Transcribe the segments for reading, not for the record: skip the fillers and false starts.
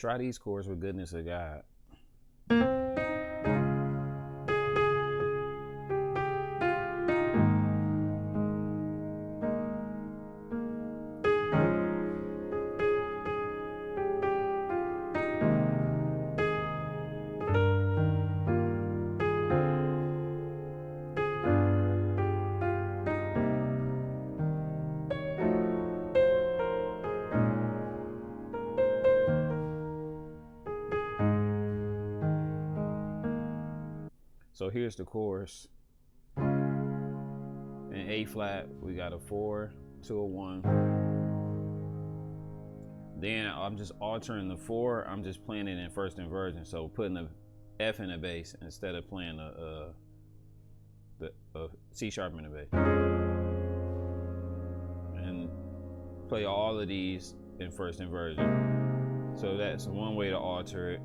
Try these chords with goodness of God. So here's the chorus. In A flat, we got a 4 to a 1. Then I'm just altering the 4. I'm just playing it in first inversion. So putting the F in the bass instead of playing the C sharp in the bass. And play all of these in first inversion. So that's one way to alter it.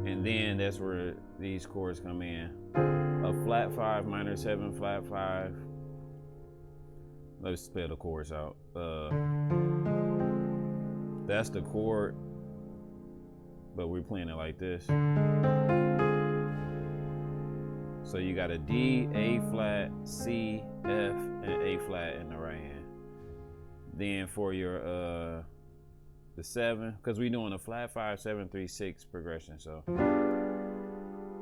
And then that's where these chords come in. A flat 5, minor 7, flat 5. Let's spell the chords out. That's the chord, but we're playing it like this. So you got a D, A flat, C, F, and A flat in the right hand. Then for your the 7, because we're doing a flat 5, 7, 3, 6 progression. So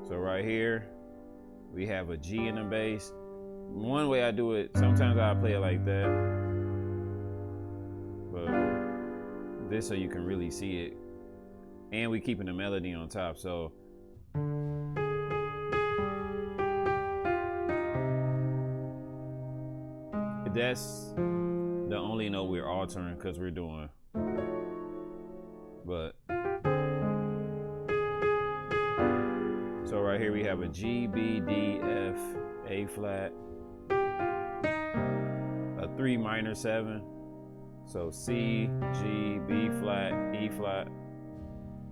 right here we have a G in the bass. One way I do it, sometimes I play it like that, but this so you can really see it, and we keeping the melody on top. So that's the only note we're altering because we're doing. But so right here we have a G, B, D, F, A flat, a 3 minor 7, so C, G, B flat, E flat,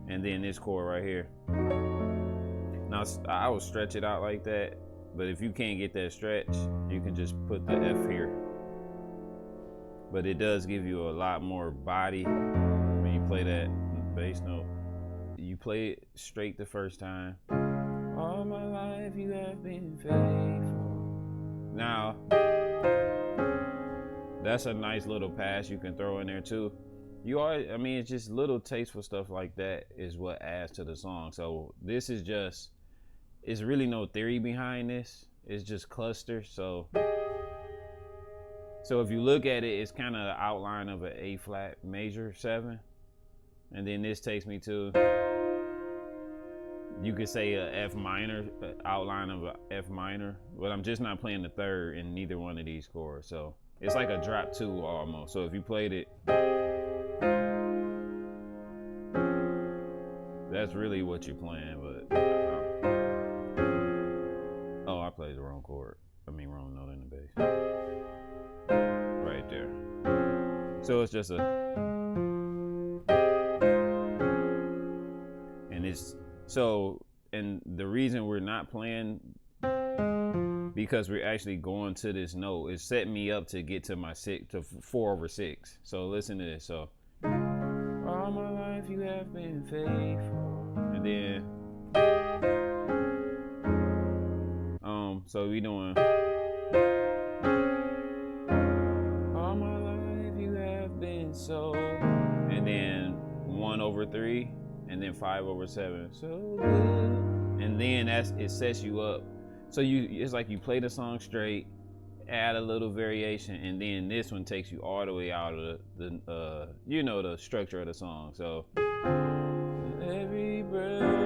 and then this chord right here. Now I will stretch it out like that, but if you can't get that stretch, you can just put the F here. But it does give you a lot more body when you play that bass note. You play it straight the first time. All my life you have been faithful. Now, that's a nice little pass you can throw in there too. I mean, it's just little tasteful stuff like that is what adds to the song. So this is just, it's really no theory behind this. It's just clusters. So if you look at it, it's kind of the outline of an A flat major 7. And then this takes me to, you could say a F minor, outline of a F minor, but I'm just not playing the 3rd in neither one of these chords. So it's like a drop 2 almost. So if you played it, that's really what you're playing. But oh, I played the wrong chord. Wrong note in the bass. Right there. So it's just and the reason we're not playing, because we're actually going to this note, is setting me up to get to my 4/6. So listen to this. So all my life you have been faithful, and then so we doing all my life you have been so, and then 1/3, and then 5/7. So good. And then it sets you up. So it's like you play the song straight, add a little variation, and then this one takes you all the way out of the structure of the song. So every breath